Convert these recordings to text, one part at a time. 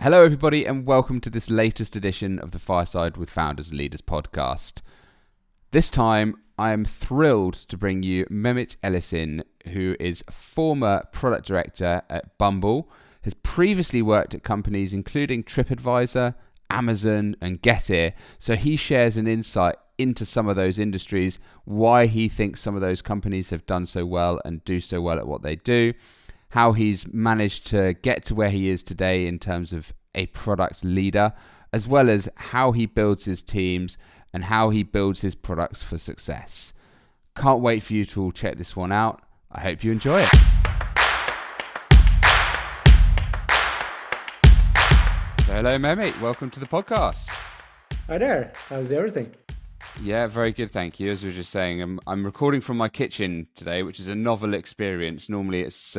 Hello, everybody, and welcome to this latest edition of the Fireside with Founders and Leaders podcast. This time, I am thrilled to bring you Mehmet Ellesin, who is former product director at Bumble, has previously worked at companies including TripAdvisor, Amazon, and Getir, so he shares an insight into some of those industries, why he thinks some of those companies have done so well and do so well at what they do, how he's managed to get to where he is today in terms of a product leader, as well as how he builds his teams and how he builds his products for success. Can't wait for you to all check this one out. I hope you enjoy it. So hello, Mehmet. Welcome to the podcast. Hi there. How's everything? Yeah, very good, thank you. As we were just saying, I'm recording from my kitchen today, which is a novel experience. Normally, it's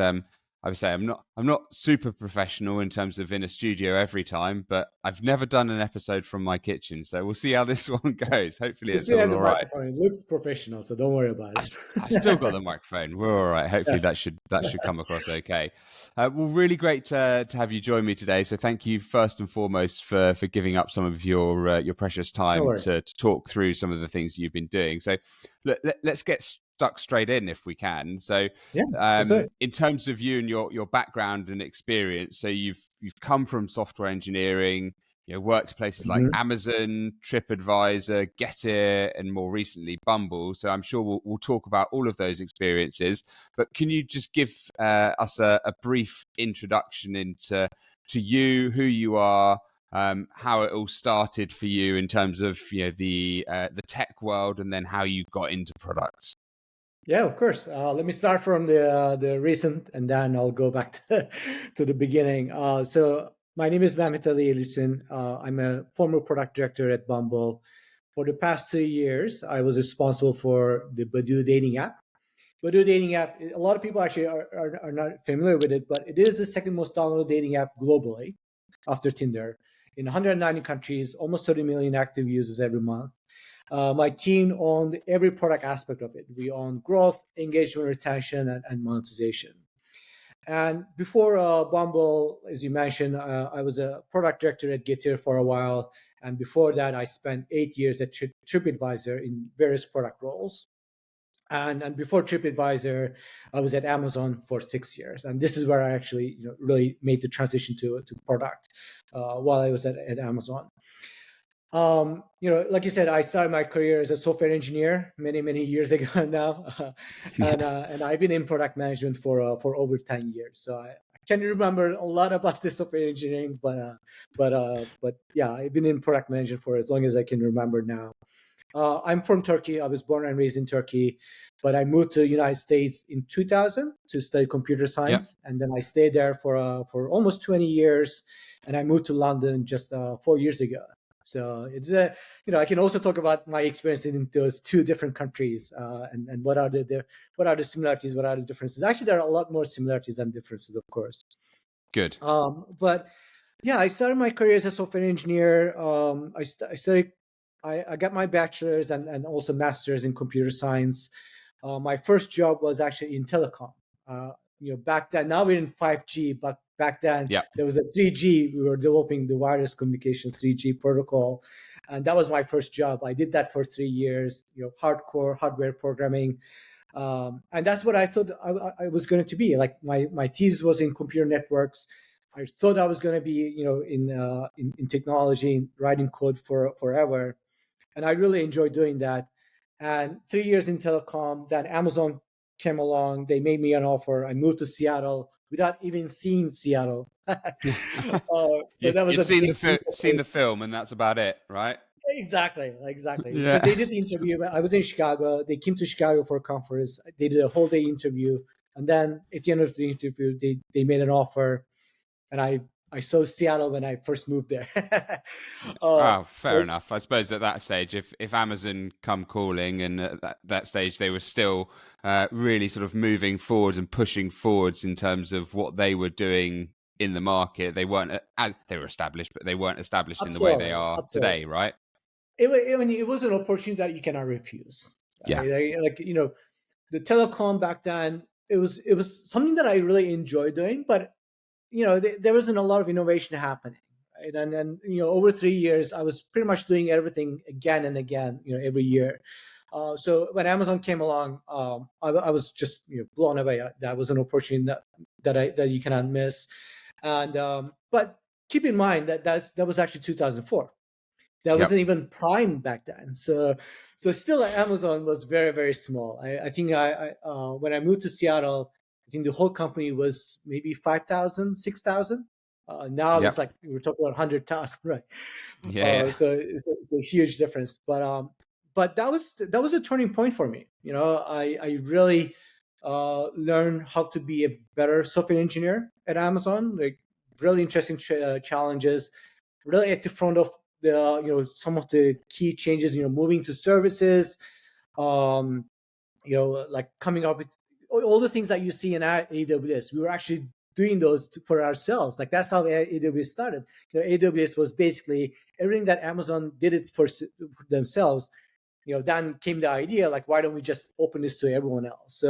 I would say I'm not super professional in terms of in a studio every time, but I've never done an episode from my kitchen, so we'll see how this one goes. Hopefully, You it's still have all the right. microphone. It looks professional, so don't worry about it. I've still got the microphone. We're all right. Hopefully, that should come across okay. Well, really great to have you join me today. So, thank you first and foremost for giving up some of your precious No time worries. to talk through some of the things you've been doing. So, let's get stuck straight in if we can. So, Yeah, that's it. in terms of you and your background and experience, so you've come from software engineering. Worked places like Mhm. Amazon, TripAdvisor, Getir, and more recently Bumble. So I'm sure we'll talk about all of those experiences. But can you just give us a brief introduction into you, who you are, how it all started for you in terms of the tech world, and then how you got into products? Yeah, of course. Let me start from the recent, and then I'll go back to the beginning. So my name is Mehmet Ellesin. I'm a former product director at Bumble. For the past 2 years, I was responsible for the Badoo dating app. Badoo dating app, a lot of people actually are not familiar with it, but it is the second most downloaded dating app globally after Tinder. In 190 countries, almost 30 million active users every month. My team owned every product aspect of it. We own growth, engagement, retention, and monetization. And before Bumble, as you mentioned, I was a product director at Getir for a while. And before that, I spent 8 years at TripAdvisor in various product roles. And before TripAdvisor, I was at Amazon for 6 years, and this is where I actually really made the transition to product while I was at Amazon. Like you said, I started my career as a software engineer many years ago now, and I've been in product management for over 10 years. So I can remember a lot about the software engineering, but yeah, I've been in product management for as long as I can remember now. I'm from Turkey. I was born and raised in Turkey, but I moved to the United States in 2000 to study computer Yeah. science, and then I stayed there for almost 20 years, and I moved to London just 4 years ago. So it's I can also talk about my experience in those two different countries, and what are the similarities, what are the differences. Actually, there are a lot more similarities than differences, of course. Good. But yeah, I started my career as a software engineer. I studied. I got my bachelor's and also master's in computer science. My first job was actually in telecom. Back then, now we're in 5G, but back then Yeah. there was a 3G. We were developing the wireless communication 3G protocol, and that was my first job. I did that for 3 years. Hardcore hardware programming, and that's what I thought I was going to be. Like my thesis was in computer networks. I thought I was going to be, in technology, writing code for forever, and I really enjoyed doing that. And 3 years in telecom, then Amazon came along. They made me an offer. I moved to Seattle without even seeing Seattle. So that was You'd a big leap of seen faith. the film, and that's about it, right? Exactly. Because Yeah. they did the interview. I was in Chicago. They came to Chicago for a conference. They did a whole day interview, and then at the end of the interview, they made an offer, and I saw Seattle when I first moved there. Oh, fair So enough. I suppose at that stage, if Amazon come calling, and at that stage they were still really sort of moving forwards and pushing forwards in terms of what they were doing in the market, they weren't they were established, but they weren't established in the way they are today, absolutely. right? It was an opportunity that you cannot refuse. Yeah. The telecom back then, it was something that I really enjoyed doing, but there wasn't a lot of innovation happening. right? And over 3 years, I was pretty much doing everything again and again, every year. So when Amazon came along, I was just blown away. That was an opportunity that you cannot miss. And but keep in mind that was actually 2004. That Yep. wasn't even Prime back then. So still, Amazon was very, very small. I think when I moved to Seattle, I think the whole company was maybe 5,000, 6,000. Now it's Yep. like we're talking about 100,000, right? Yeah. So it's a huge difference. But that was a turning point for me. I really learned how to be a better software engineer at Amazon. Like really interesting challenges, really at the front of the some of the key changes. Moving to services, um, like coming up with all the things that you see in AWS. We were actually doing those for ourselves. Like that's how AWS started. AWS was basically everything that Amazon did it for themselves. Then came the idea, like, why don't we just open this to everyone else?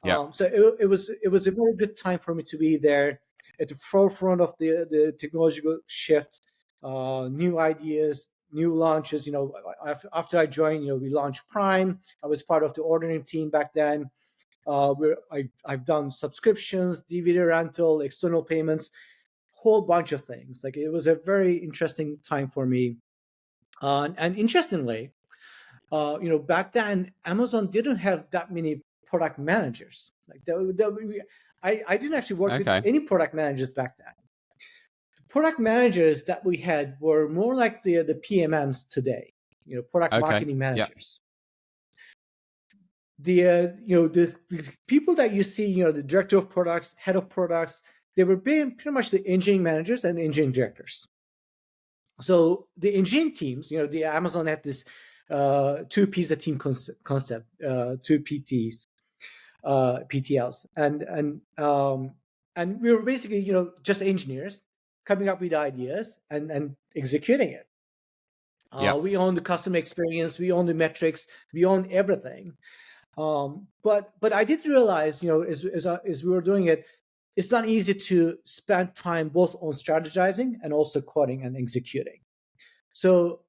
Yep. So it was a very good time for me to be there at the forefront of the technological shift, new ideas, new launches. After I joined, we launched Prime. I was part of the ordering team back then. I've done subscriptions, DVD rental, external payments, whole bunch of things. Like it was a very interesting time for me. And interestingly, back then Amazon didn't have that many product managers. Like I didn't actually work with Okay. any product managers back then. The product managers that we had were more like the PMMs today, product Okay. marketing Yep. managers. The people that you see, the director of products, head of products, they were being pretty much the engineering managers and engineering directors. So the engineering teams, the Amazon had this two P's a team concept, two PTLs, and we were basically just engineers coming up with ideas and executing it. Yep. We own the customer experience, we own the metrics, we own everything. But I did realize, as we were doing it, it's not easy to spend time both on strategizing and also coding and executing. So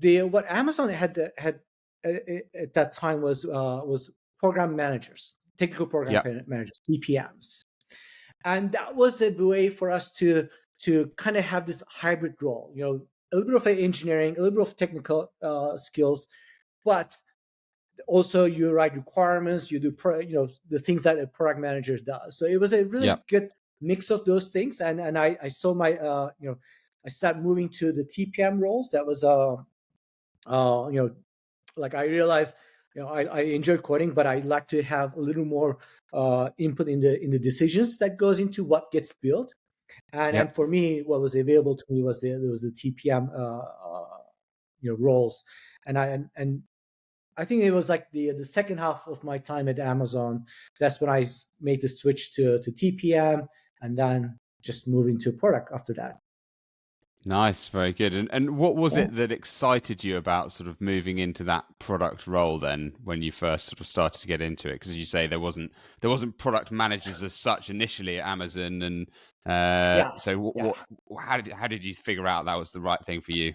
what Amazon had at that time was program managers, technical program Yep. managers, TPMs, and that was a way for us to kind of have this hybrid role. A little bit of engineering, a little bit of technical skills, but also you write requirements, you do the things that a product manager does. So it was a really Yep. good mix of those things, and I saw my I started moving to the TPM roles. That was like I realized I enjoy coding, but I like to have a little more input in the decisions that goes into what gets built. And Yep. for me, what was available to me was there was the TPM roles, and I think it was like the second half of my time at Amazon. That's when I made the switch to TPM, and then just moving to product after that. Nice, very good. And what was Yeah. it that excited you about sort of moving into that product role then when you first sort of started to get into it? Because as you say, there wasn't product managers as such initially at Amazon, and Yeah. so Yeah. how did you figure out that was the right thing for you?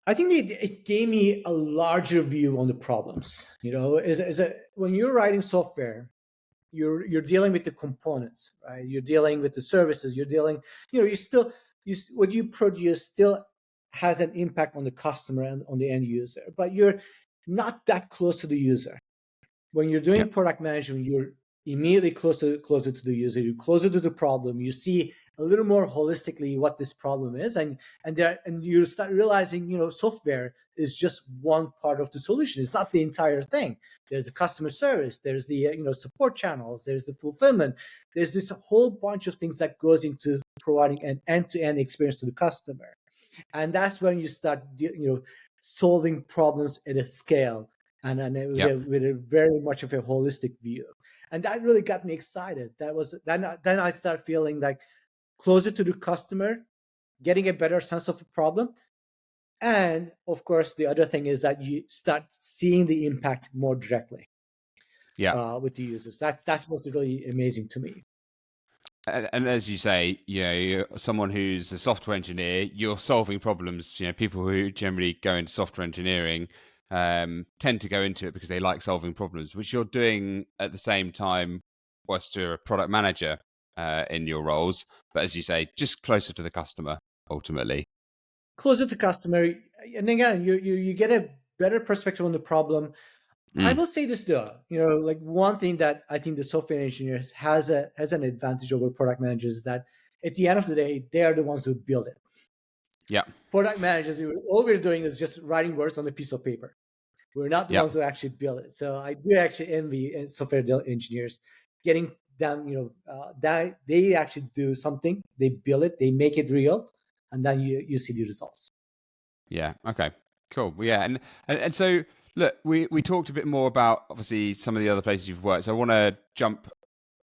I think it gave me a larger view on the problems. When you're writing software, you're dealing with the components, right? You're dealing with the services. You're dealing, you still what you produce still has an impact on the customer and on the end user, but you're not that close to the user. When you're doing Yep. product management, you're immediately closer to the user. You're closer to the problem. You see a little more holistically what this problem is, and you start realizing, software is just one part of the solution. It's not the entire thing. There's a customer service. There's the support channels. There's the fulfillment. There's this whole bunch of things that goes into providing an end-to-end experience to the customer, and that's when you start solving problems at a scale and Yep. with a very much of a holistic view. And that really got me excited. That was then I start feeling like closer to the customer, getting a better sense of the problem. And of course, the other thing is that you start seeing the impact more directly Yep. with the users. That was really amazing to me. And as you say, you're someone who's a software engineer, you're solving problems. People who generally go into software engineering tend to go into it because they like solving problems, which you're doing at the same time whilst you're a product manager in your roles. But as you say, just closer to the customer ultimately. Closer to customer, and again, you get a better perspective on the problem. I Mm, will say this though, like one thing that I think the software engineers has an advantage over product managers is that at the end of the day, they are the ones who build it. yeah, Product managers, all we're doing is just writing words on a piece of paper. We're not the yeah, ones who actually build it. So I do actually envy software engineers getting them, that they actually do something, they build it, they make it real, and then you see the results. yeah. Okay, cool. Well, yeah, and so look, we talked a bit more about obviously some of the other places you've worked. So I want to jump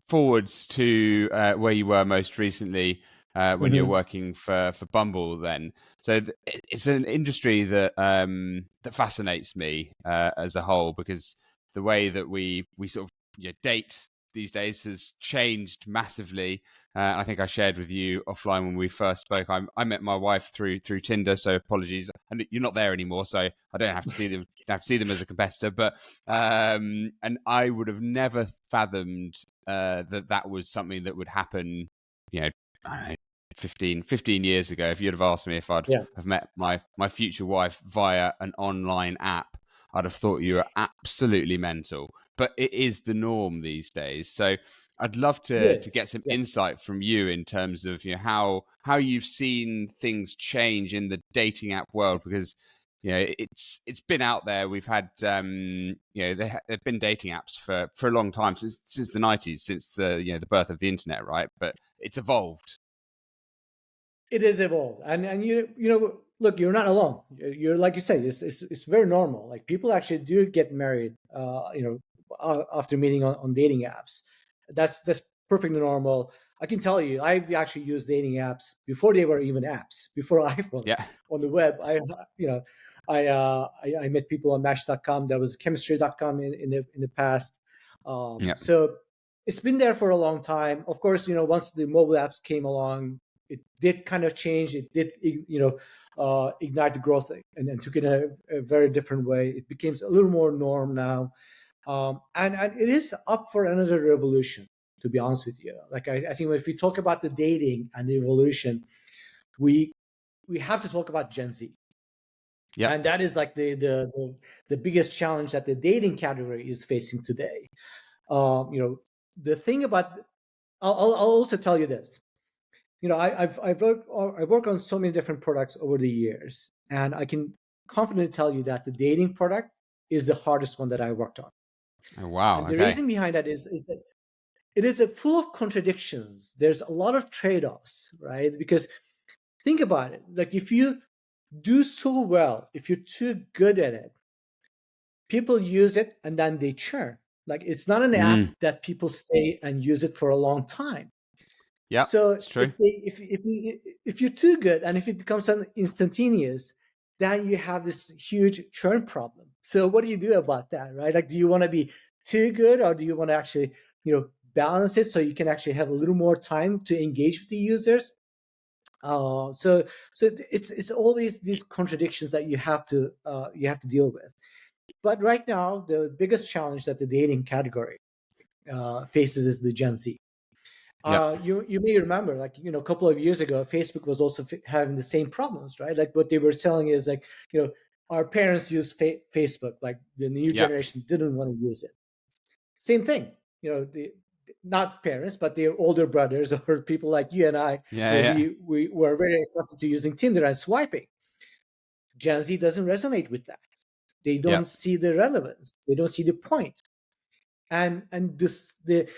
forwards to where you were most recently when you're Mhm. working for Bumble. Then, so it's an industry that that fascinates me as a whole because the way that we sort of date these days has changed massively. I think I shared with you offline when we first spoke. I met my wife through Tinder, so apologies. And you're not there anymore, so I don't have to see them. Have to see them as a competitor, but and I would have never fathomed that was something that would happen, you know, I don't know, 15 years ago. If you'd have asked me if I'd Yeah. have met my future wife via an online app, I'd have thought you were absolutely mental. But it is the norm these days. So I'd love It to is. get some Yeah. insight from you in terms of how you've seen things change in the dating app world because it's been out there. We've had there've been dating apps for a long time since the 90s, since the birth of the internet, right? But it's evolved. It is evolved, and look, you're not alone. You're like you said, it's very normal. Like people actually do get married, after meeting on dating apps. That's perfectly normal. I can tell you, I've actually used dating apps before they were even apps, before iPhone Yeah, on the web. You know, I met people on Match.com. That was Chemistry.com in the past. yeah, So it's been there for a long time. Of course, once the mobile apps came along, it did kind of change. It did, ignite the growth and took it in a very different way. It became a little more norm now, and it is up for another revolution. To be honest with you, like I think if we talk about the dating and the evolution, we we have to talk about Gen Z, yeah, and that is like the biggest challenge that the dating category is facing today. The thing about I'll also tell you this. I work on so many different products over the years, and I can confidently tell you that the dating product is the hardest one that I worked on. oh wow, And the okay, reason behind that is that it is a full of contradictions. There's a lot of trade-offs, right? Because think about it. Like if you do so well, if you're too good at it, people use it and then they churn. Like it's not an app mm, that people stay and use it for a long time. yeah, So it's true, if you're too good and if it becomes an instantaneous, then you have this huge churn problem. So what do you do about that, right? Like, do you want to be too good, or do you want to actually balance it so you can actually have a little more time to engage with the users? So it's always these contradictions that you have to deal with. But right now, the biggest challenge that the dating category faces is the Gen Z. yeah, You may remember, like a couple of years ago, Facebook was also having the same problems, right? Like what they were telling is like our parents use Facebook, like the new yeah, generation didn't want to use it. Same thing, the not parents, but their older brothers or people like you and I, yeah, yeah, we were very accustomed to using Tinder and swiping. Gen Z doesn't resonate with that. They yeah, don't see the relevance. They don't see the point. And the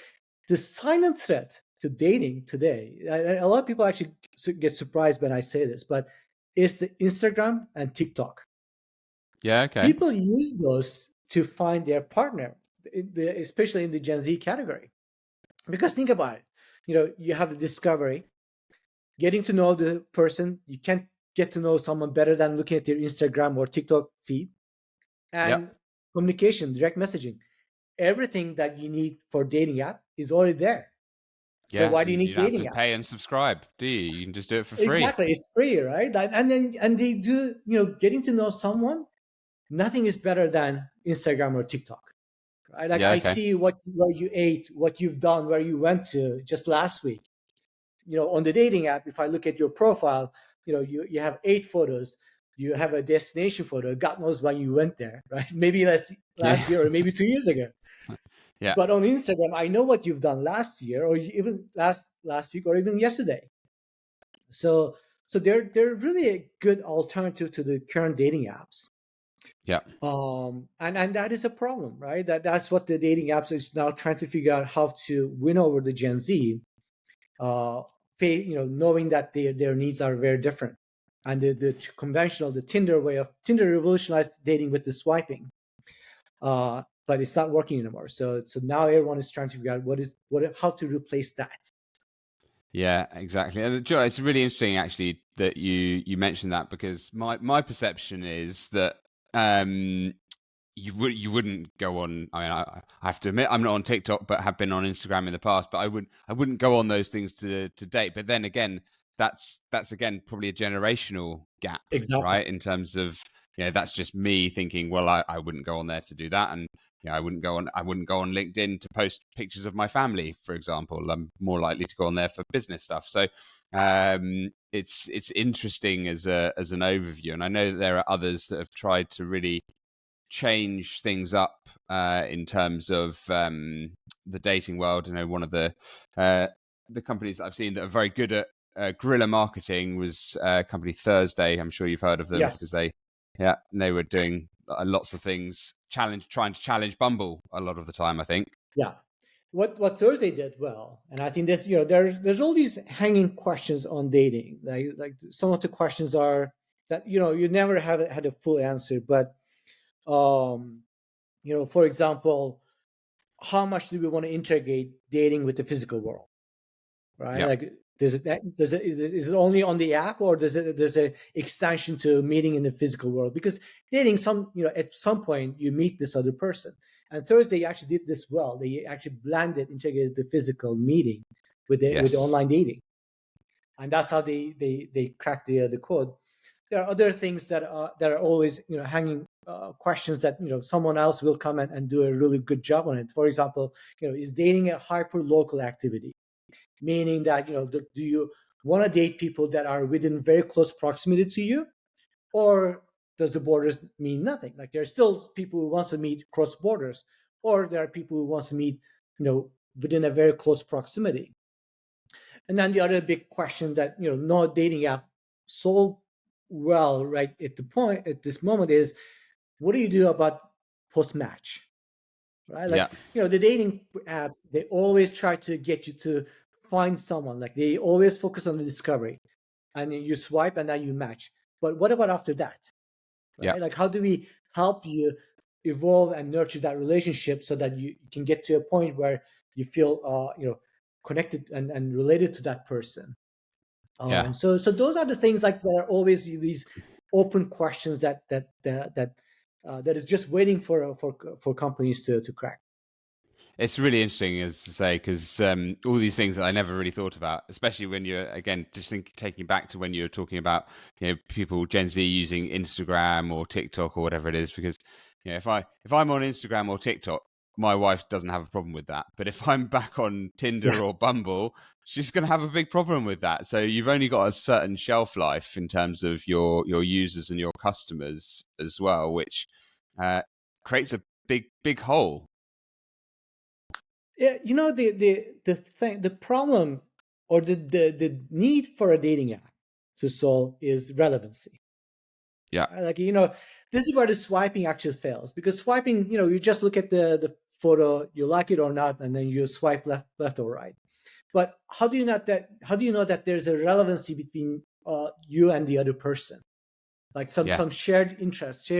silent threat to dating today, a lot of people actually get surprised when I say this, but it's the Instagram and TikTok. yeah, okay, People use those to find their partner, especially in the Gen Z category. Because think about it, you have the discovery, getting to know the person. You can't get to know someone better than looking at their Instagram or TikTok feed, yeah, and communication, direct messaging. Everything that you need for dating app is already there. So Yeah, why do you and need you don't have dating to apps? pay and subscribe, do you? You can just do it for free. Exactly, it's free, right? And they do, getting to know someone. Nothing is better than Instagram or TikTok, right? Like Yeah, I okay. see where you ate, what you've done, where you went to just last week. On the dating app, if I look at your profile, you have 8 photos. You have a destination photo. God knows when you went there, right? Maybe Yeah. last year or maybe 2 years ago. Yeah. But on Instagram, I know what you've done last year or even last week or even yesterday. So they're really a good alternative to the current dating apps. Yeah. And that is a problem, right? That's what the dating apps is now trying to figure out how to win over the Gen Z, uh, knowing that their needs are very different. And the conventional, the Tinder revolutionized dating with the swiping, but it's not working anymore. So now everyone is trying to figure out how to replace that. Yeah, exactly. And Joe, it's really interesting actually that you mentioned that, because my perception is that um you wouldn't go on. I mean, I have to admit I'm not on TikTok, but have been on Instagram in the past. But I wouldn't go on those things to date. But then again, that's again probably a generational gap, Exactly. right? In terms of, that's just me thinking, well, I wouldn't go on there to do that, and I wouldn't go on LinkedIn to post pictures of my family, for example. I'm more likely to go on there for business stuff. So it's interesting as an overview, and I know that there are others that have tried to really change things up in terms of the dating world. One of the companies that I've seen that are very good at guerrilla marketing was company Thursday. I'm sure you've heard of them, because Yes. they were doing lots of things, trying to challenge Bumble a lot of the time, I think. Yeah. What Thursday did well, and I think this, there's all these hanging questions on dating. Like some of the questions are that you never have had a full answer, but um, for example, how much do we want to integrate dating with the physical world, right? Yeah. Like, is it only on the app, or there's a extension to meeting in the physical world? Because dating, at some point you meet this other person, and Thursday actually did this well. They actually integrated the physical meeting with the Yes. online dating, and that's how they cracked the code. There are other things that are always hanging questions that someone else will come and do a really good job on it. For example, is dating a hyper local activity, meaning that do you want to date people that are within very close proximity to you, or does the borders mean nothing? Like, there are still people who wants to meet cross borders, or there are people who wants to meet within a very close proximity. And then the other big question that no dating app solve well right at this moment is, what do you do about post match, right? Yeah. Like, the dating apps, they always try to get you to find someone. Like, they always focus on the discovery, and then you swipe and then you match. But what about after that, Yeah. right? Like, how do we help you evolve and nurture that relationship so that you can get to a point where you feel connected and related to that person? Yeah. So those are the things, like, there are always these open questions that is just waiting for companies to crack. It's really interesting, as to say, because all these things that I never really thought about, especially when you're, again, taking back to when you're talking about, people, Gen Z, using Instagram or TikTok or whatever it is. Because if I'm on Instagram or TikTok, my wife doesn't have a problem with that. But if I'm back on Yeah. Tinder or Bumble, she's going to have a big problem with that. So you've only got a certain shelf life in terms of your users and your customers as well, which creates a big hole. Yeah, the problem, or the need for a dating app to solve, is relevancy. Yeah. Right? Like, this is where the swiping actually fails, because swiping, you just look at the photo, you like it or not, and then you swipe left or right. But how do you know that there's a relevancy between you and the other person, like Yeah. some shared interest,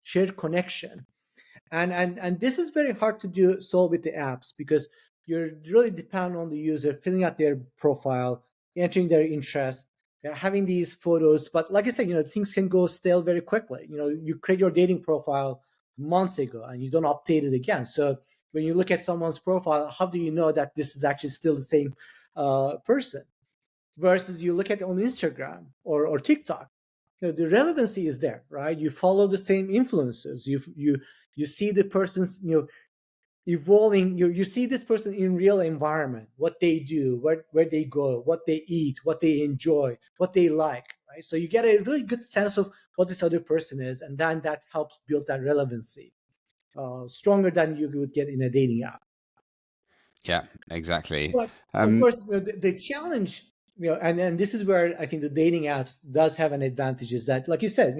shared connection? And this is very hard to solve with the apps, because you're really dependent on the user filling out their profile, entering their interest, having these photos. But like I said, things can go stale very quickly. You create your dating profile months ago and you don't update it again. So when you look at someone's profile, how do you know that this is actually still the same person. Versus you look at on Instagram or TikTok, the relevancy is there, right? You follow the same influencers. You see the person's evolving. You see this person in real environment, what they do, where they go, what they eat, what they enjoy, what they like, right? So you get a really good sense of what this other person is, and then that helps build that relevancy stronger than you would get in a dating app. Yeah, exactly. But of course, the challenge, and this is where I think the dating apps does have an advantage, is that, like you said,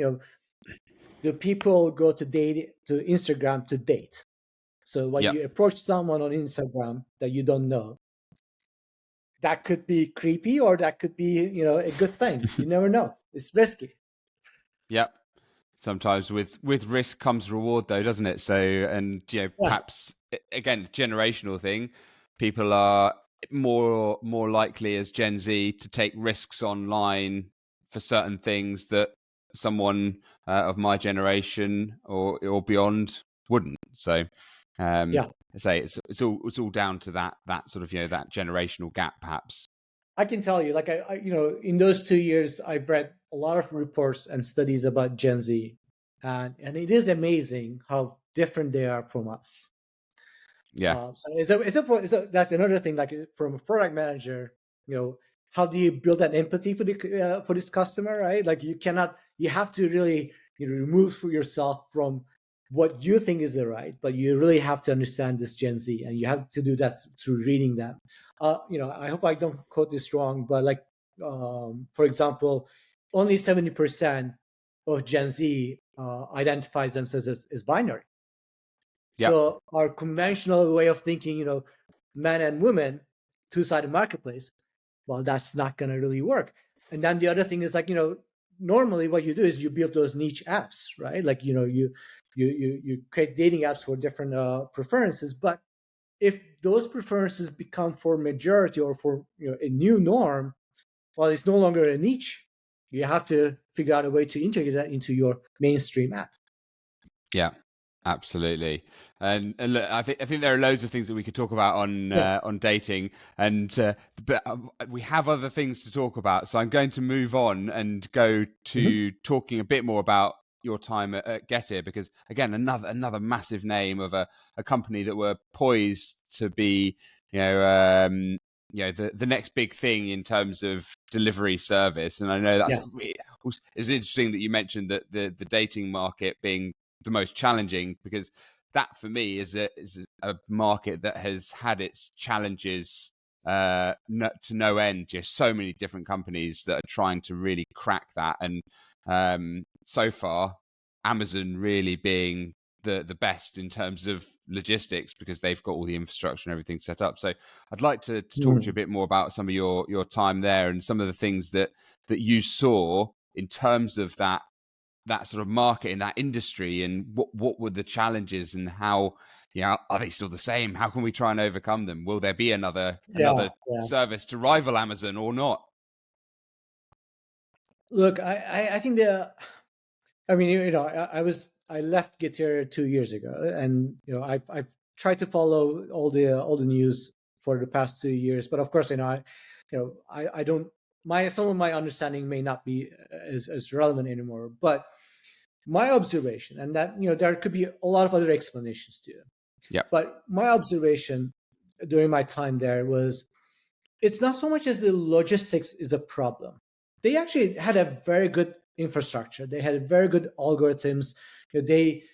the people go to Instagram to date. So when Yeah. you approach someone on Instagram that you don't know, that could be creepy or that could be, a good thing. You never know. It's risky. Yeah. Sometimes with risk comes reward, though, doesn't it? So, and Yeah, perhaps again, generational thing. People are more likely as Gen Z to take risks online for certain things that someone of my generation or beyond wouldn't. So, yeah. I say it's all down to that sort of that generational gap, perhaps. I can tell you, like in those 2 years, I've read a lot of reports and studies about Gen Z, and it is amazing how different they are from us. Yeah, So that's another thing. Like from a product manager, how do you build that empathy for this customer, right? Like you have to really remove for yourself from what you think is the right, but you really have to understand this Gen Z, and you have to do that through reading them. I hope I don't quote this wrong, but like, for example, only 70% of Gen Z identifies themselves as binary. yeah, So our conventional way of thinking, men and women, two-sided marketplace, well, that's not going to really work. And then the other thing is like, normally what you do is you build those niche apps, right? Like, you create dating apps for different preferences. But if those preferences become for majority or for a new norm, well, it's no longer a niche. You have to figure out a way to integrate that into your mainstream app. yeah. Absolutely, and look, I think there are loads of things that we could talk about Yeah. on dating, and but we have other things to talk about. So I'm going to move on and go Mhm. to talking a bit more about your time at Getir, because again, another massive name of a company that were poised to be, the next big thing in terms of delivery service. And I know Yes. it's interesting that you mentioned that the dating market being the most challenging, because that for me is a market that has had its challenges to no end. Just so many different companies that are trying to really crack that, and so far Amazon really being the best in terms of logistics, because they've got all the infrastructure and everything set up. So I'd like to talk to you a Mm. bit more about some of your time there and some of the things that you saw in terms of that sort of market in that industry, and what were the challenges, and how are they still the same? How can we try and overcome them? Will there be another Yeah. Yeah. service to rival Amazon or not? Look, I think I mean, I left Getir 2 years ago, and I've tried to follow all the news for the past 2 years, but of course, I don't some of my understanding may not be as relevant anymore. But my observation, and that there could be a lot of other explanations to it, Yeah, but my observation during my time there was it's not so much as the logistics is a problem. They actually had a very good infrastructure. They had very good algorithms. They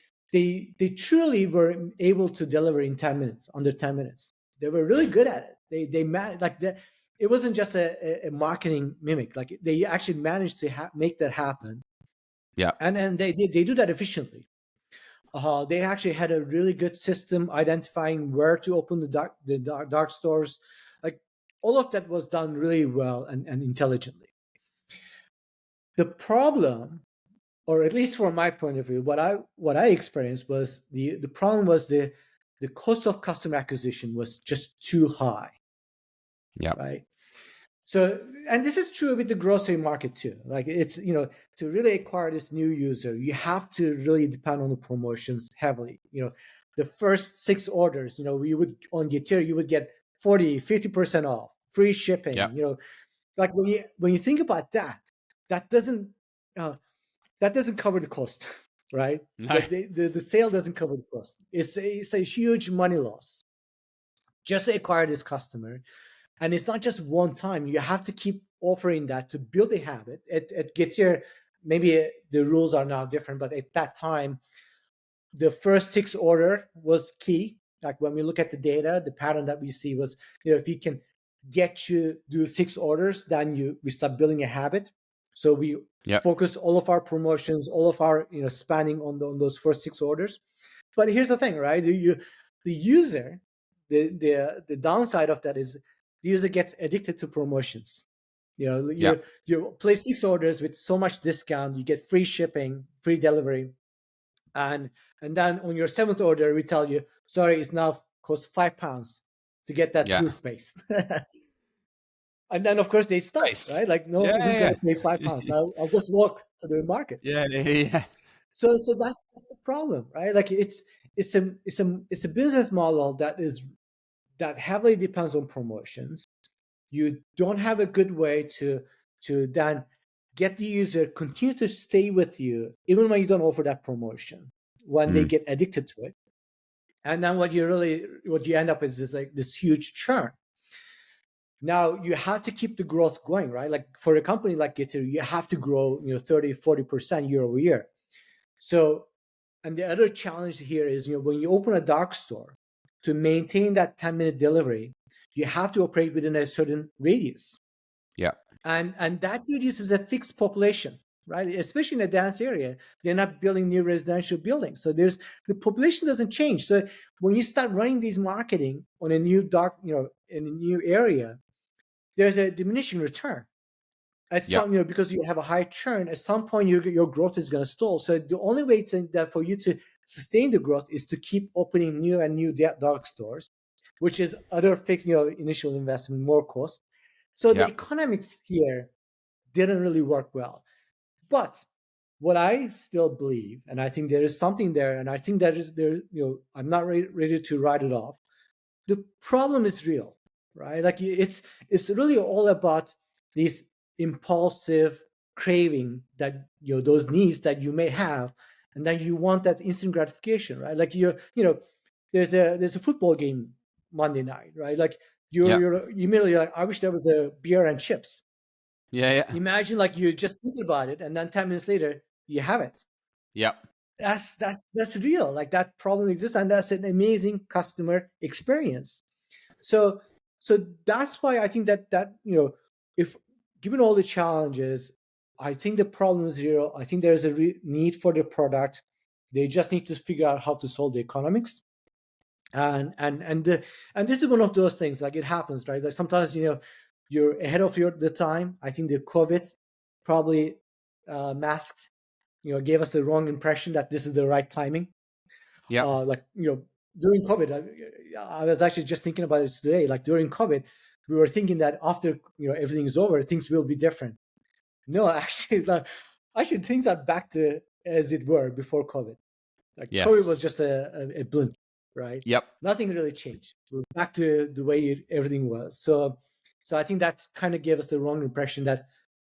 truly were able to deliver in 10 minutes, under 10 minutes. They were really good at it. They managed like that. It wasn't just a marketing mimic. Like they actually managed to make that happen, yeah, and they do that efficiently. They actually had a really good system identifying where to open the dark stores. Like all of that was done really well and intelligently. The problem, or at least from my point of view, what I experienced was the problem was the cost of customer acquisition was just too high, yeah, right? So, and this is true with the grocery market too. Like it's, to really acquire this new user, you have to really depend on the promotions heavily. The first 6 orders, we would on Getir, you would get 40, 50% off, free shipping. Yeah. Like when you think about that, that doesn't uh, that doesn't cover the cost, right? No. The sale doesn't cover the cost. It's a huge money loss just to acquire this customer. And it's not just one time. You have to keep offering that to build a habit. It gets your, maybe the rules are now different, but at that time, the first six order was key. Like when we look at the data, the pattern that we see was, if you can get you do six orders, then we start building a habit. So we Yep. focus all of our promotions, all of our spending on those first six orders. But here's the thing, right? The user, the downside of that is the user gets addicted to promotions. Yeah. You place six orders with so much discount, you get free shipping, free delivery, and then on your seventh order we tell you, sorry, it's now cost £5 to get that Yeah. toothpaste. And then of course they stop, Nice. right? Like, no, who's Yeah. going to pay £5? I'll just walk to the market. Yeah. Yeah. So that's the problem, right? Like it's a business model that heavily depends on promotions. You don't have a good way to then get the user continue to stay with you even when you don't offer that promotion, when they Mm. get addicted to it. And then what you end up with is like this huge churn. Now you have to keep the growth going, right? Like for a company like Getter, you have to grow 30-40% year over year. So, and the other challenge here is, when you open a dark store, to maintain that 10-minute delivery, you have to operate within a certain radius. Yeah. And that radius is a fixed population, right? Especially in a dense area, they're not building new residential buildings. So the population doesn't change. So when you start running these marketing on a new in a new area, there's a diminishing return. At Yeah. some, because you have a high churn, at some point your growth is going to stall. So the only way that for you to sustain the growth is to keep opening new and new dark stores, which is other fixed, initial investment, more cost. So the Yeah. economics here didn't really work well. But what I still believe, and I think there is something there, and I think that is there, I'm not ready to write it off. The problem is real, right? Like it's really all about these impulsive craving that those needs that you may have, and then you want that instant gratification, right? Like there's a football game Monday night, right? Like Yeah. you're immediately like, I wish there was a beer and chips. Yeah. Yeah. Imagine like you just think about it, and then 10 minutes later you have it. Yeah. That's real. Like that problem exists, and that's an amazing customer experience. So that's why I think that if given all the challenges, I think the problem is real. I think there's a need for the product. They just need to figure out how to solve the economics. And this is one of those things. Like it happens, right? Like sometimes you're ahead of the time. I think the COVID probably masked, gave us the wrong impression that this is the right timing. Yeah. Like during COVID, I was actually just thinking about it today. Like during COVID, we were thinking that after everything is over, things will be different. No, actually things are back to as it were before COVID. Like COVID was Yes. just a blimp, right? Yep. Nothing really changed. We're back to the way everything was. So I think that kind of gave us the wrong impression that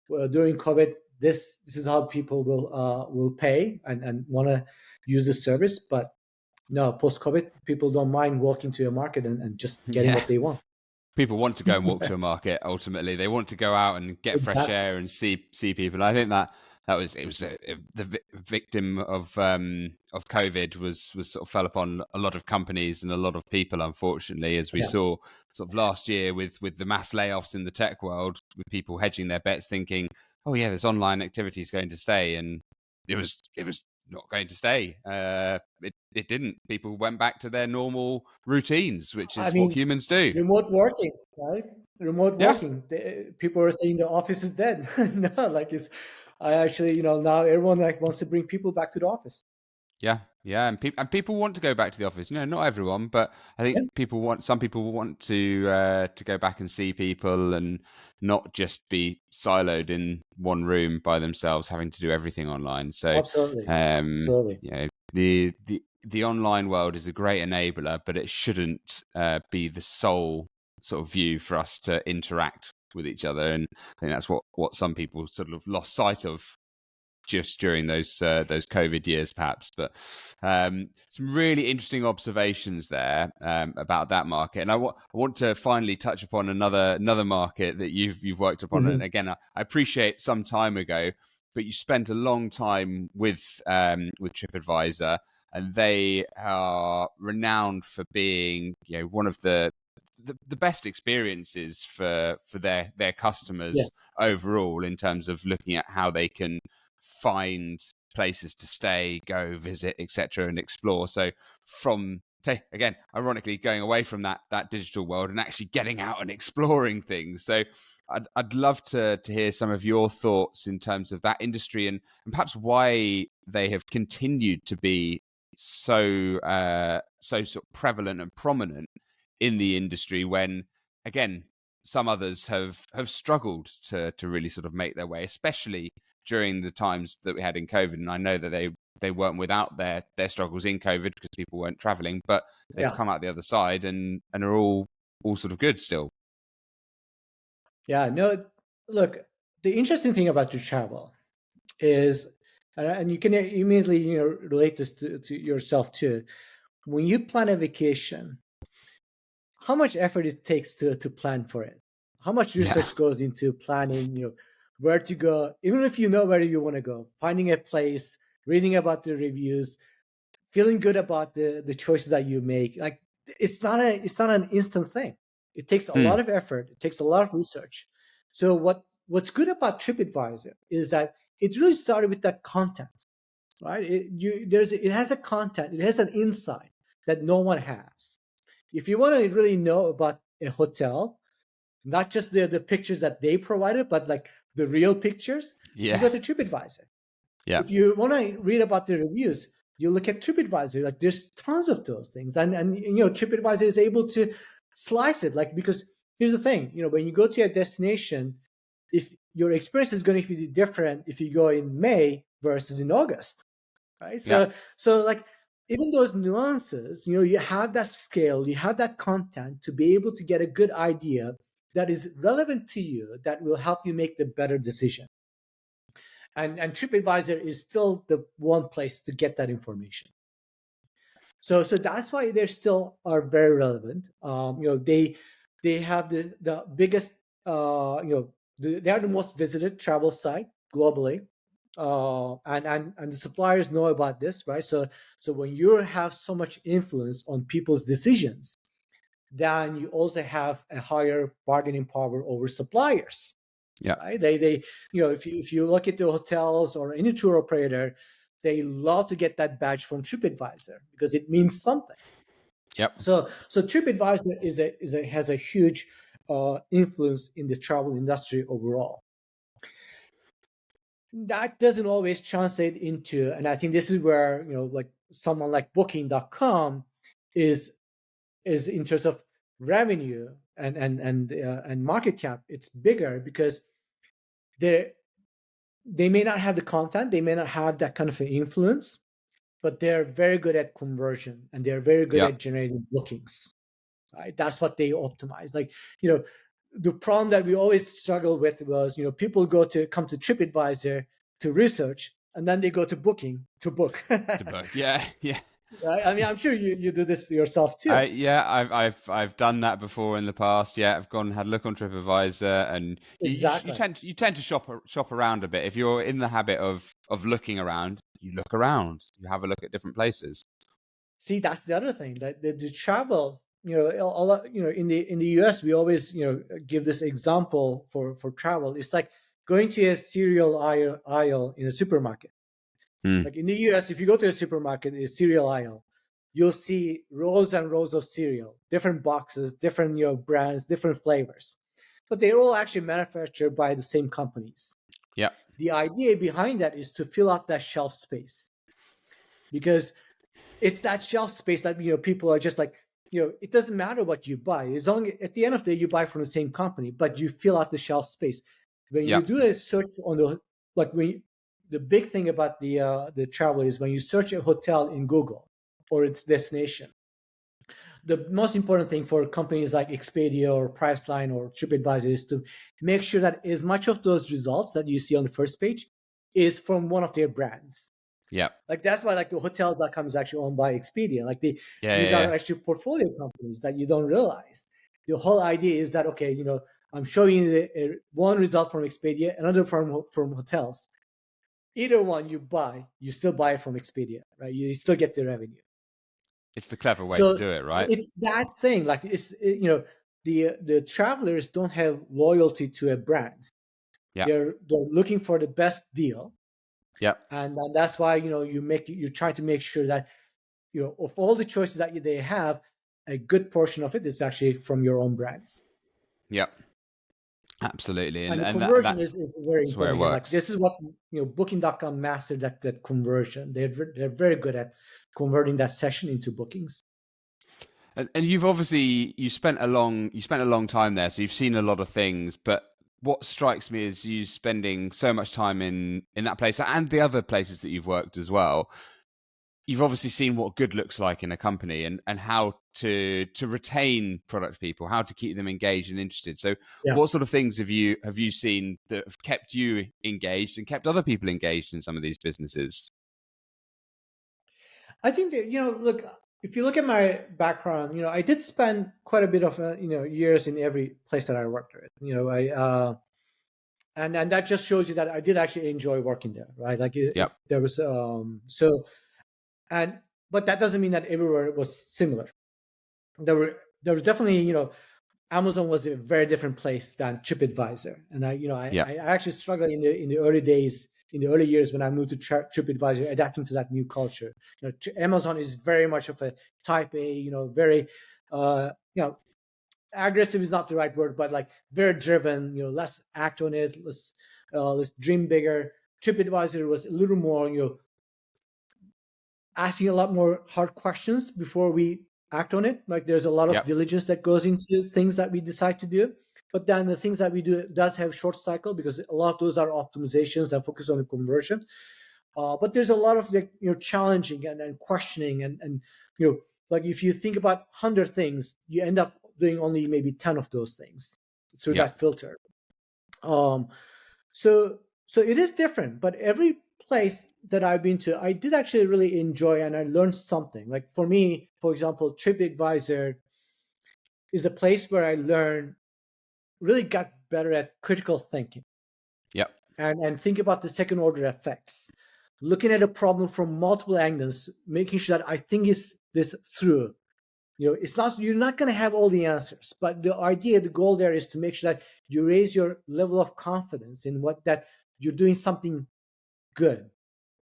during COVID, this is how people will pay and want to use the service. But no, post COVID, people don't mind walking to a market and just getting Yeah. what they want. People want to go and walk to a market. Ultimately, they want to go out and get fresh Exactly. air and see people. I think that was the victim of COVID was sort of fell upon a lot of companies and a lot of people, unfortunately, as we Yeah, saw sort of last year with the mass layoffs in the tech world, with people hedging their bets, thinking, oh yeah, this online activity is going to stay, and it was not going to stay. It didn't. People went back to their normal routines, which I is what mean, humans do. remote working, right? Remote Yeah. working. People are saying the office is dead. No, like it's. I actually, now everyone like wants to bring people back to the office. Yeah, yeah, and people want to go back to the office. Not everyone, but I think Yeah, some people want to go back and see people and not just be siloed in one room by themselves, having to do everything online. So, absolutely, absolutely. the online world is a great enabler, but it shouldn't be the sole sort of view for us to interact with each other, and I think that's what some people sort of lost sight of just during those COVID years, perhaps. But some really interesting observations there about that market, and I want to finally touch upon another market that you've worked upon. And again, I appreciate some time ago, but you spent a long time with TripAdvisor, and they are renowned for being, one of the best experiences for their customers overall, in terms of looking at how they can find places to stay, go visit, etc., and explore. So again, ironically, going away from that digital world and actually getting out and exploring things. So I'd love to hear some of your thoughts in terms of that industry, and perhaps why they have continued to be so sort of prevalent and prominent in the industry, when again some others have struggled to really sort of make their way, especially during the times that we had in COVID. And I know that they weren't without their struggles in COVID, because people weren't traveling, but they've come out the other side and are all sort of good still. Yeah, no, look, the interesting thing about your travel is, and you can immediately relate this to yourself too. When you plan a vacation, how much effort it takes to plan for it, how much research goes into planning, where to go, even if you know where you want to go, finding a place, reading about the reviews, feeling good about the choices that you make. Like, it's not an instant thing. It takes a lot of effort. It takes a lot of research. So what's good about TripAdvisor is that it really started with that content, right? It has a content. It has an insight that no one has. If you want to really know about a hotel, not just the pictures that they provided, but like the real pictures, you go to TripAdvisor. If you want to read about the reviews, you look at TripAdvisor. Like, there's tons of those things, and TripAdvisor is able to slice it. Like, because here's the thing, when you go to a destination, if your experience is going to be different if you go in May versus in August, right? So like, even those nuances, you have that scale, you have that content to be able to get a good idea that is relevant to you, that will help you make the better decision. And TripAdvisor is still the one place to get that information. So that's why they still are very relevant. They have the biggest, they are the most visited travel site globally. And the suppliers know about this, right? So when you have so much influence on people's decisions, then you also have a higher bargaining power over suppliers. Right? They if you look at the hotels or any tour operator, they love to get that badge from TripAdvisor because it means something. So TripAdvisor has a huge influence in the travel industry overall. That doesn't always translate into, and I think this is where like someone like Booking.com is in terms of revenue and market cap, it's bigger because they may not have the content, they may not have that kind of an influence, but they're very good at conversion and they're very good at generating bookings. Right? That's what they optimize. Like, the problem that we always struggle with was, people come to TripAdvisor to research, and then they go to Booking to book. Right? I mean, I'm sure you do this yourself too. I've done that before in the past. I've gone and had a look on TripAdvisor, and you tend to shop around a bit. If you're in the habit of looking around, you look around. You have a look at different places. See, that's the other thing, that the travel. A lot, in the US, we always give this example for travel. It's like going to a cereal aisle in a supermarket. Like in the US, if you go to a supermarket, a cereal aisle, you'll see rows and rows of cereal, different boxes, different brands, different flavors, but they're all actually manufactured by the same companies. The idea behind that is to fill up that shelf space, because it's that shelf space that people are just like, it doesn't matter what you buy, as long at the end of the day you buy from the same company, but you fill out the shelf space. When you do a search on the big thing about the travel is when you search a hotel in Google or its destination, the most important thing for companies like Expedia or Priceline or TripAdvisor is to make sure that as much of those results that you see on the first page is from one of their brands. Yeah. Like that's why like the hotels.com is actually owned by Expedia. Like Yeah. these Yeah. are Yeah. actually portfolio companies that you don't realize. The whole idea is that, okay, I'm showing you one result from Expedia, another from hotels. Either one you buy, you still buy it from Expedia, right? You still get the revenue. It's the clever way to So do it, right? it's that thing. Like the travelers don't have loyalty to a brand. Yeah. They're looking for the best deal, Yeah. and that's why you're trying to make sure that of all the choices that they have, a good portion of it is actually from your own brands. Yeah. Absolutely. And And the and conversion that's is very that's where it important here. Like works. this is what Booking.com mastered, that conversion. They're very good at converting that session into bookings. And you've obviously you spent a long time there, so you've seen a lot of things. But what strikes me is you spending so much time in that place and the other places that you've worked as well. You've obviously seen what good looks like in a company and how to retain product people, how to keep them engaged and interested. So Yeah. what sort of things have you seen that have kept you engaged and kept other people engaged in some of these businesses? I think that, look, if you look at my background, I did spend quite a bit of, years in every place that I worked at. And that just shows you that I did actually enjoy working there, right? Like Yep. there was, but that doesn't mean that everywhere was similar. There was definitely, Amazon was a very different place than TripAdvisor, and Yep. I actually struggled in the early days, in the early years when I moved to TripAdvisor, adapting to that new culture. Amazon is very much of a type A, very, aggressive is not the right word, but like very driven. Let's act on it. Let's dream bigger. TripAdvisor was a little more, asking a lot more hard questions before we act on it. Like there's a lot of Yep. diligence that goes into things that we decide to do. But then the things that we do does have short cycle because a lot of those are optimizations that focus on the conversion. But there's a lot of challenging and questioning and like if you think about 100 things, you end up doing only maybe 10 of those things through Yep. that filter. Um, so it is different, but every place that I've been to, I did actually really enjoy and I learned something. Like for me, for example, TripAdvisor is a place where I really got better at critical thinking Yep. and think about the second order effects, looking at a problem from multiple angles, making sure that I think this through. It's not, you're not going to have all the answers, but the goal there is to make sure that you raise your level of confidence in that you're doing something good,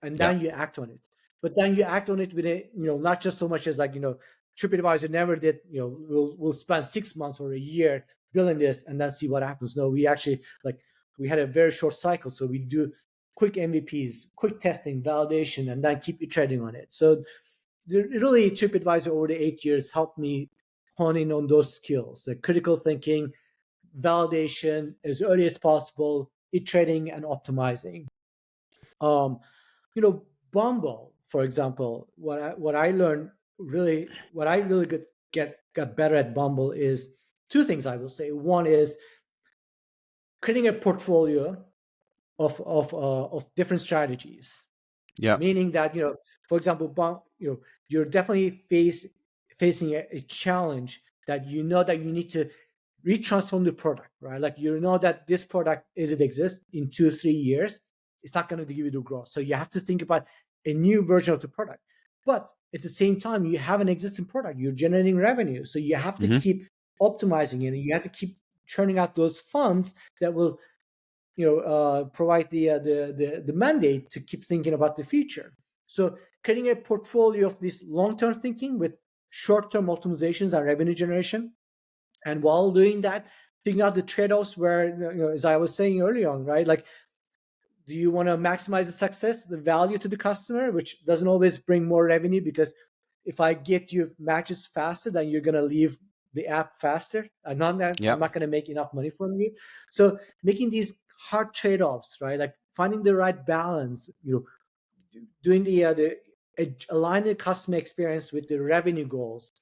and then Yep. you act on it. But then you act on it with not just so much as like, TripAdvisor never did, we'll spend 6 months or a year building this and then see what happens. No, we actually we had a very short cycle. So we do quick MVPs, quick testing, validation, and then keep iterating on it. So really TripAdvisor over the 8 years helped me hone in on those skills, like critical thinking, validation as early as possible, iterating and optimizing. Um, Bumble, for example, what I learned really, what I really got better at Bumble is two things. I will say one is creating a portfolio of different strategies, Yep. meaning that for example, you're definitely facing a challenge that that you need to retransform the product, right? Like that this product as it exists in 2-3 years, it's not going to give you the growth. So you have to think about a new version of the product. But at the same time, you have an existing product, you're generating revenue. So you have to Mm-hmm. keep optimizing it, and you have to keep churning out those funds that will provide the mandate to keep thinking about the future. So creating a portfolio of this long-term thinking with short-term optimizations and revenue generation, and while doing that, figuring out the trade-offs where, as I was saying early on, right? Like, do you want to maximize the success, the value to the customer, which doesn't always bring more revenue, because if I get you matches faster, then you're going to leave the app faster. And I'm not Yep. going to make enough money from you. So making these hard trade-offs, right? Like finding the right balance, doing the aligning the customer experience with the revenue goals,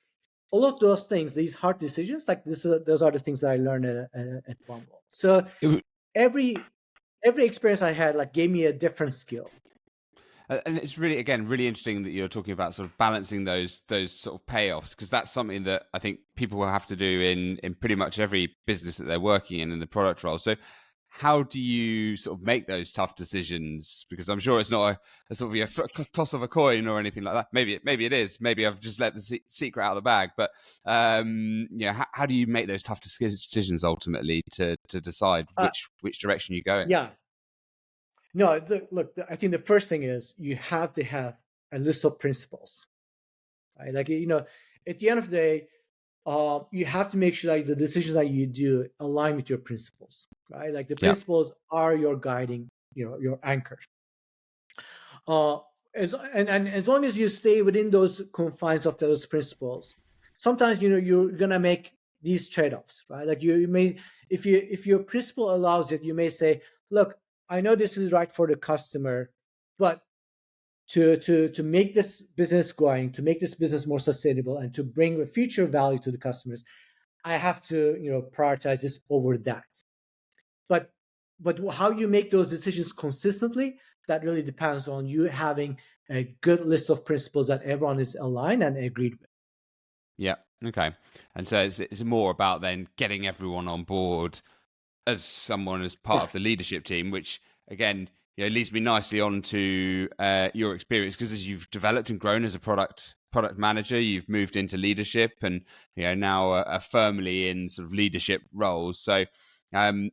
all of those things, these hard decisions, like those are the things that I learned at Bumble. So It, every every experience I had like gave me a different skill. And it's really, again, really interesting that you're talking about sort of balancing those sort of payoffs, because that's something that I think people will have to do in pretty much every business that they're working in the product role. So how do you sort of make those tough decisions? Because I'm sure it's not a sort of toss of a coin or anything like that. Maybe it is. Maybe I've just let the secret out of the bag. But how do you make those tough decisions ultimately to decide Uh, which direction you go in? yeah, no, look, I think the first thing is you have to have a list of principles, right? Like, at the end of the day, you have to make sure that the decisions that you do align with your principles, right? Like the Yeah, principles are your guiding, your anchor. Uh, and as long as you stay within those confines of those principles, sometimes you're gonna make these trade-offs, right? Like you may, if your principle allows it, you may say, look, I know this is right for the customer, but to make this business going, to make this business more sustainable, and to bring a future value to the customers, I have to prioritize this over that. But how you make those decisions consistently, that really depends on you having a good list of principles that everyone is aligned and agreed with. yeah, okay. And so it's more about then getting everyone on board as someone as part Yeah. of the leadership team, which again, leads me nicely on to your experience, because as you've developed and grown as a product manager, you've moved into leadership, and now are firmly in sort of leadership roles. So, um,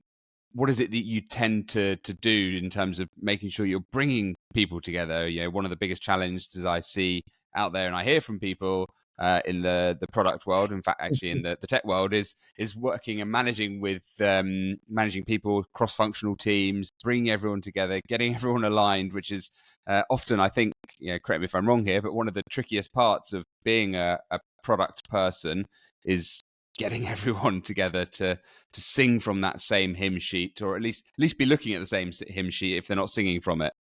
what is it that you tend to do in terms of making sure you're bringing people together? One of the biggest challenges I see out there, and I hear from people in the product world, in fact, actually in the tech world, is working and managing with managing people, cross functional teams, bringing everyone together, getting everyone aligned, which is often, I think, correct me if I'm wrong here, but one of the trickiest parts of being a product person is getting everyone together to sing from that same hymn sheet, or at least be looking at the same hymn sheet if they're not singing from it.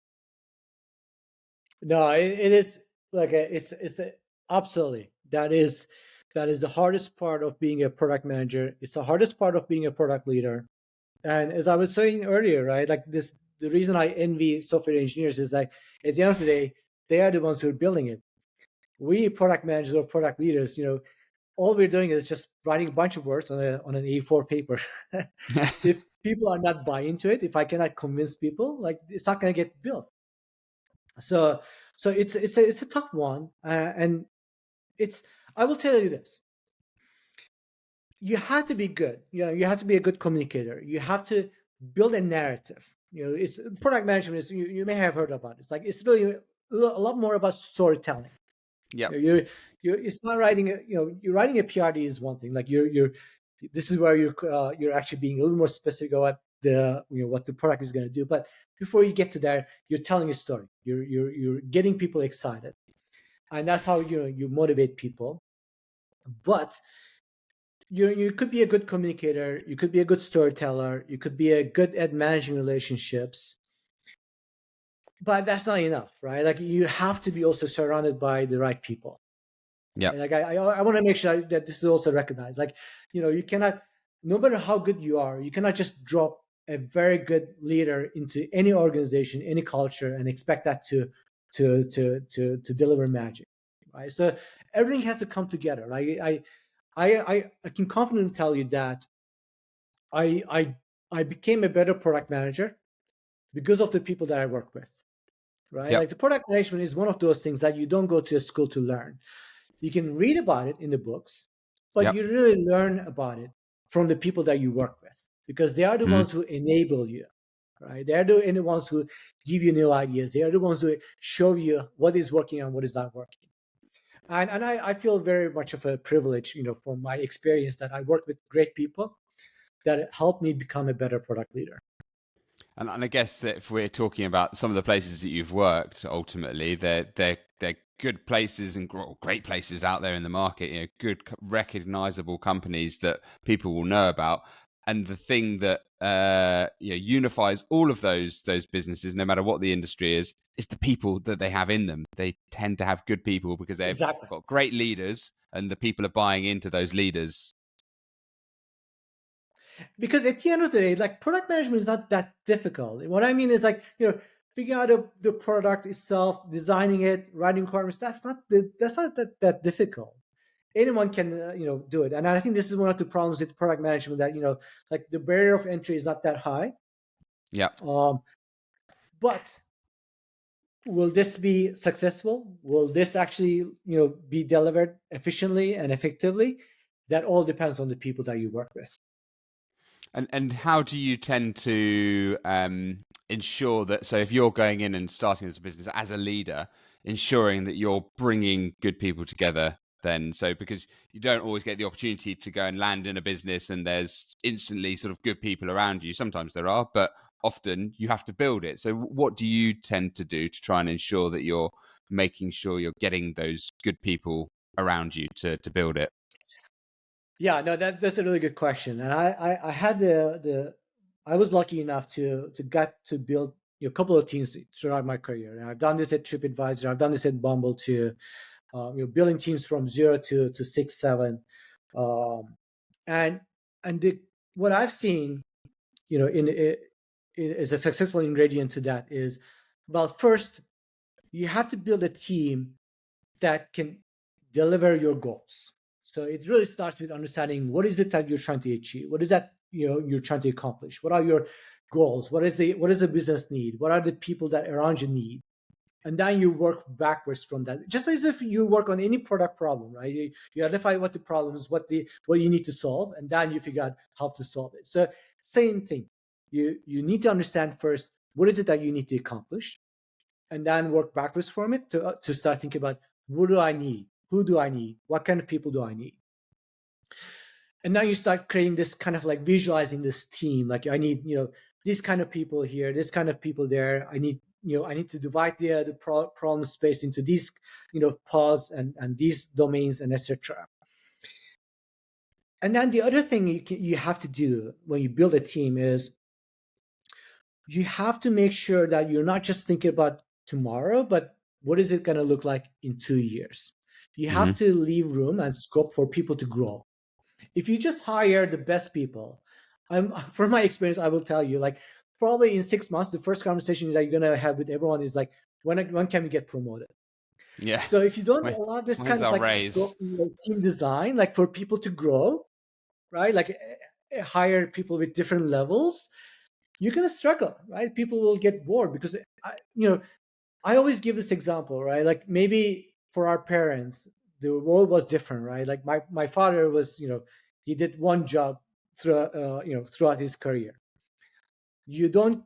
No, it is like absolutely, that is the hardest part of being a product manager. It's the hardest part of being a product leader. And as I was saying earlier, right, like this, the reason I envy software engineers is like at the end of the day, they are the ones who are building it. We product managers or product leaders, all we're doing is just writing a bunch of words on an A4 paper. If people are not buying into it, if I cannot convince people, like it's not going to get built. So it's a tough one, and it's, I will tell you this: you have to be good. You have to be a good communicator. You have to build a narrative. It's product management is, you may have heard about it. It's like it's really a lot more about storytelling. Yep. You're it's not writing you're writing a PRD is one thing. Like you're this is where you're actually being a little more specific about the what the product is going to do. But before you get to there, you're telling a story. You're getting people excited, and that's how you motivate people. But you could be a good communicator. You could be a good storyteller. You could be a good at managing relationships. But that's not enough, right? Like you have to be also surrounded by the right people. Yep. And like I want to make sure that this is also recognized. Like you cannot, no matter how good you are, you cannot just drop a very good leader into any organization, any culture, and expect that to deliver magic, right? So everything has to come together. Right? I can confidently tell you that I I I became a better product manager because of the people that I work with. Right? Yep. Like the product management is one of those things that you don't go to a school to learn. You can read about it in the books, but Yep. you really learn about it from the people that you work with, because they are the Mhm. ones who enable you, right? They are the ones who give you new ideas. They are the ones who show you what is working and what is not working. And I feel very much of a privilege, from my experience, that I work with great people that help me become a better product leader. And I guess that if we're talking about some of the places that you've worked, ultimately, they're good places and great places out there in the market. Good, recognizable companies that people will know about. And the thing that unifies all of those businesses, no matter what the industry is the people that they have in them. They tend to have good people because they've Exactly. got great leaders, and the people are buying into those leaders? Because at the end of the day, like product management is not that difficult. What I mean is like, figuring out the product itself, designing it, writing requirements. That's not that difficult. Anyone can do it. And I think this is one of the problems with product management, that like the barrier of entry is not that high. Yeah. But will this be successful? Will this actually be delivered efficiently and effectively? That all depends on the people that you work with. And how do you tend to ensure that, so if you're going in and starting this business as a leader, ensuring that you're bringing good people together then? So because you don't always get the opportunity to go and land in a business and there's instantly sort of good people around you. Sometimes there are, but often you have to build it. So what do you tend to do to try and ensure that you're making sure you're getting those good people around you to build it? Yeah, no, that's a really good question. And I had I was lucky enough to get to build a couple of teams throughout my career. And I've done this at TripAdvisor. I've done this at Bumble too. Building teams from 0 to 6, 7, and what I've seen, is a successful ingredient to that is, well, first you have to build a team that can deliver your goals. So it really starts with understanding what is it that you're trying to achieve. What is that you're trying to accomplish? What are your goals? What is the business need? What are the people that around you need? And then you work backwards from that, just as if you work on any product problem, right? You identify what the problem is, what you need to solve, and then you figure out how to solve it. So same thing. You need to understand first what is it that you need to accomplish, and then work backwards from it to start thinking about what do I need, who do I need, what kind of people do I need. And now you start creating this kind of like visualizing this team. Like I need these kind of people here, this kind of people there. I need to divide the problem space into these pods and these domains and etc. And then the other thing you have to do when you build a team is you have to make sure that you're not just thinking about tomorrow, but what is it going to look like in 2 years. You have to leave room and scope for people to grow. If you just hire the best people, from my experience, I will tell you, like probably in 6 months, the first conversation that you're going to have with everyone is like, when can we get promoted? Yeah. So if you don't allow this kind of like scope, team design, like for people to grow, right? Like hire people with different levels, you're going to struggle, right? People will get bored because, I always give this example, right? Like maybe for our parents, the world was different, right? Like my father was, he did one job throughout his career. You don't,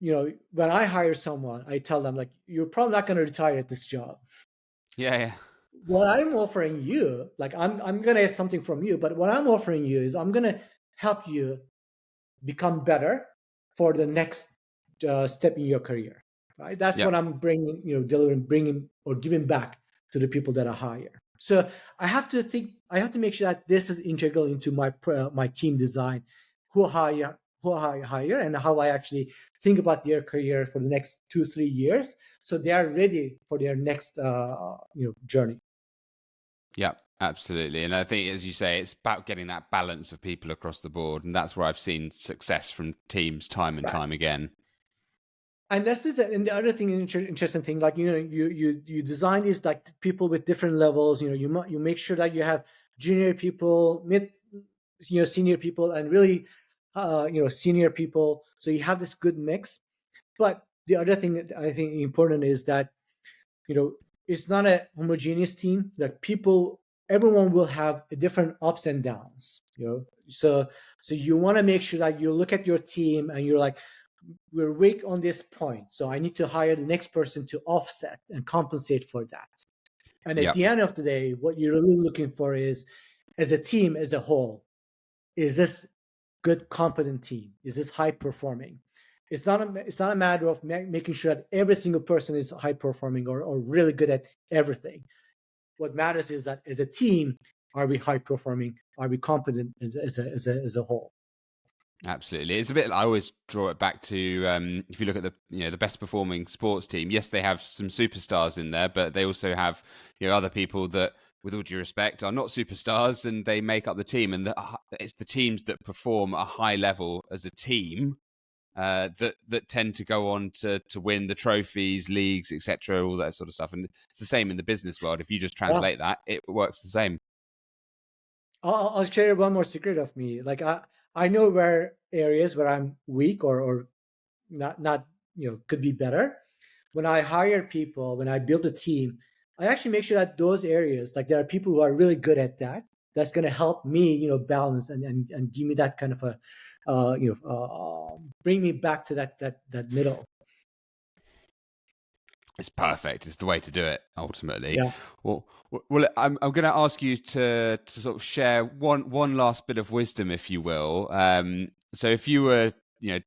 when I hire someone, I tell them like, you're probably not going to retire at this job. Yeah. What I'm offering you, like I'm going to ask something from you, but what I'm offering you is I'm going to help you become better for the next step in your career. Right? That's what I'm bringing, delivering, bringing or giving back to the people that I hire. So I have to make sure that this is integral into my team design, who I hire, and how I actually think about their career for the next 2-3 years, so they are ready for their next journey. Yeah, absolutely. And I think, as you say, it's about getting that balance of people across the board, and that's where I've seen success from teams time and time again. And that's just, and the other thing, interesting thing, like you design these like people with different levels. You make sure that you have junior people, mid, senior people, and really, senior people. So you have this good mix. But the other thing that I think important is that it's not a homogeneous team. Like everyone will have a different ups and downs. So you want to make sure that you look at your team and you're like, we're weak on this point, so I need to hire the next person to offset and compensate for that. And at the end of the day, what you're really looking for is, as a team as a whole, is this good, competent team? Is this high performing? It's not a matter of making sure that every single person is high performing or really good at everything. What matters is that as a team, are we high performing? Are we competent as a whole? Absolutely. It's a bit, I always draw it back to, if you look at the best performing sports team, yes, they have some superstars in there, but they also have, other people that with all due respect, are not superstars, and they make up the team. And it's the teams that perform at a high level as a team that tend to go on to win the trophies, leagues, etc., all that sort of stuff. And it's the same in the business world. If you just Yeah. translate that, it works the same. I'll share one more secret of me. Like I know where areas where I'm weak or not could be better. When I hire people, when I build a team, I actually make sure that those areas, like there are people who are really good at that. That's going to help me, balance and give me that kind of a, bring me back to that middle. It's perfect. It's the way to do it ultimately. Yeah. Well, I'm going to ask you to sort of share one last bit of wisdom, if you will. So if you were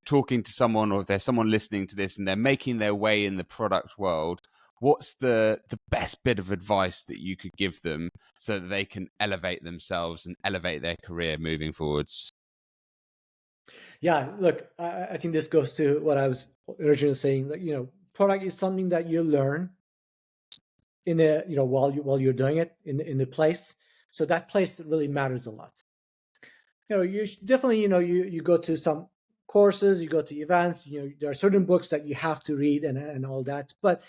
talking to someone, or if there's someone listening to this and they're making their way in the product world, what's the best bit of advice that you could give them so that they can elevate themselves and elevate their career moving forwards? Yeah, look, I think this goes to what I was originally saying. Like, product is something that you learn in the while you're doing it in the place. So that place really matters a lot. You definitely you go to some courses, you go to events. There are certain books that you have to read and all that. But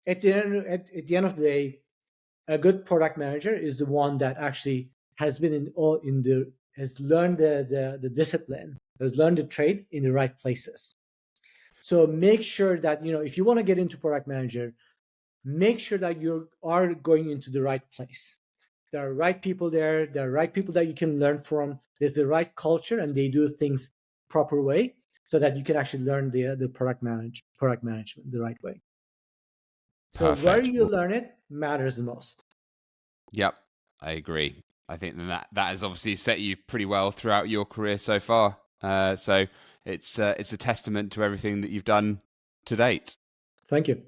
at the end of the day, a good product manager is the one that actually has been has learned the discipline, has learned the trade in the right places. So make sure that if you want to get into product manager, make sure that you are going into the right place. There are right people there. There are right people that you can learn from. There's the right culture, and they do things proper way, so that you can actually learn the product management the right way. So where Perfect. you learn it matters the most. Yep, I agree. I think that has obviously set you pretty well throughout your career so far. So it's a testament to everything that you've done to date. Thank you.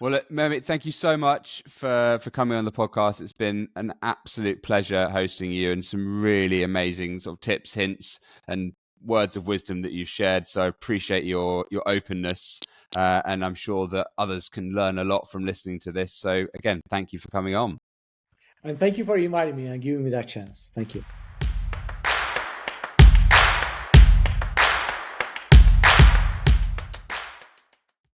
Well, Mehmet, thank you so much for coming on the podcast. It's been an absolute pleasure hosting you, and some really amazing sort of tips, hints, and words of wisdom that you've shared. So I appreciate your openness, and I'm sure that others can learn a lot from listening to this. So again, thank you for coming on. And thank you for inviting me and giving me that chance. Thank you.